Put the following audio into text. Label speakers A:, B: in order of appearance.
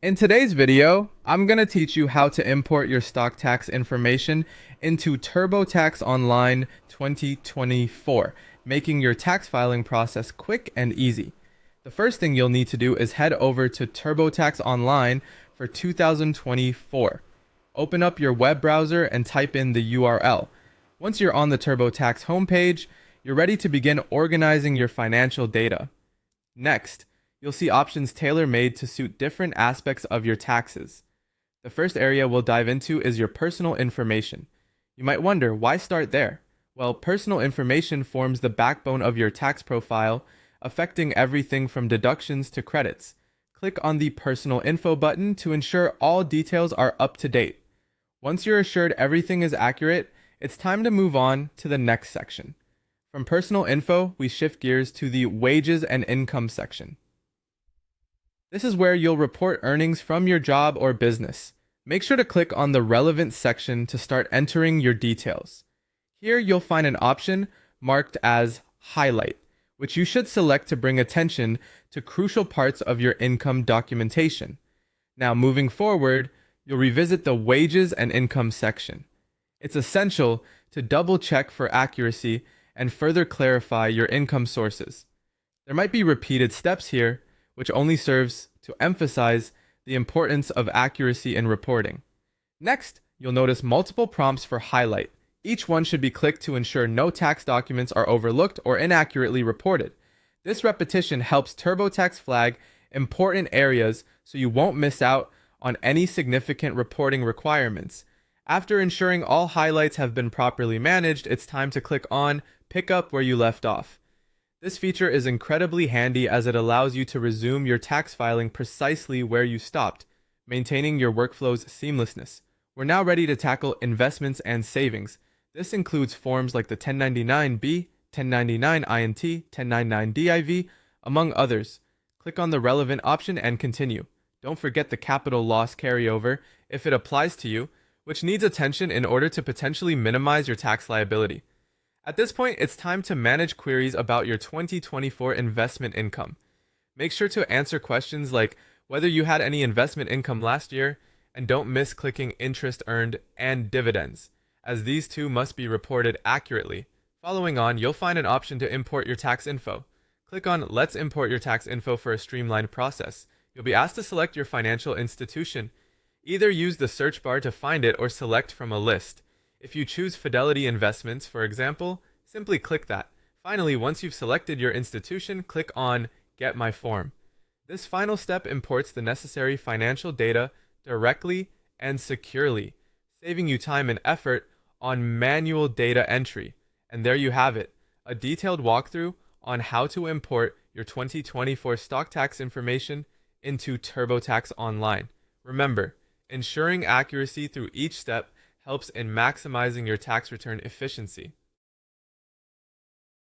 A: In today's video, I'm going to teach you how to import your stock tax information into TurboTax Online 2024, making your tax filing process quick and easy. The first thing you'll need to do is head over to TurboTax Online for 2024. Open up your web browser and type in the URL. Once you're on the TurboTax homepage, you're ready to begin organizing your financial data. Next, you'll see options tailor-made to suit different aspects of your taxes. The first area we'll dive into is your personal information. You might wonder, why start there? Well, personal information forms the backbone of your tax profile, affecting everything from deductions to credits. Click on the Personal Info button to ensure all details are up to date. Once you're assured everything is accurate, it's time to move on to the next section. From Personal Info, we shift gears to the Wages and Income section. This is where you'll report earnings from your job or business. Make sure to click on the relevant section to start entering your details. Here you'll find an option marked as Highlight, which you should select to bring attention to crucial parts of your income documentation. Now, moving forward, you'll revisit the Wages and Income section. It's essential to double check for accuracy and further clarify your income sources. There might be repeated steps here, which only serves to emphasize the importance of accuracy in reporting. Next, you'll notice multiple prompts for highlight. Each one should be clicked to ensure no tax documents are overlooked or inaccurately reported. This repetition helps TurboTax flag important areas so you won't miss out on any significant reporting requirements. After ensuring all highlights have been properly managed, it's time to click on Pick Up Where You Left Off. This feature is incredibly handy as it allows you to resume your tax filing precisely where you stopped, maintaining your workflow's seamlessness. We're now ready to tackle investments and savings. This includes forms like the 1099-B, 1099-INT, 1099-DIV, among others. Click on the relevant option and continue. Don't forget the capital loss carryover if it applies to you, which needs attention in order to potentially minimize your tax liability. At this point, it's time to manage queries about your 2024 investment income. Make sure to answer questions like whether you had any investment income last year, and don't miss clicking interest earned and dividends, as these two must be reported accurately. Following on, you'll find an option to import your tax info. Click on Let's import your tax info for a streamlined process. You'll be asked to select your financial institution. Either use the search bar to find it or select from a list. If you choose Fidelity Investments, for example, simply click that. Finally, once you've selected your institution, click on Get My Form. This final step imports the necessary financial data directly and securely, saving you time and effort on manual data entry. And there you have it, a detailed walkthrough on how to import your 2024 stock tax information into TurboTax Online. Remember, ensuring accuracy through each step helps in maximizing your tax return efficiency.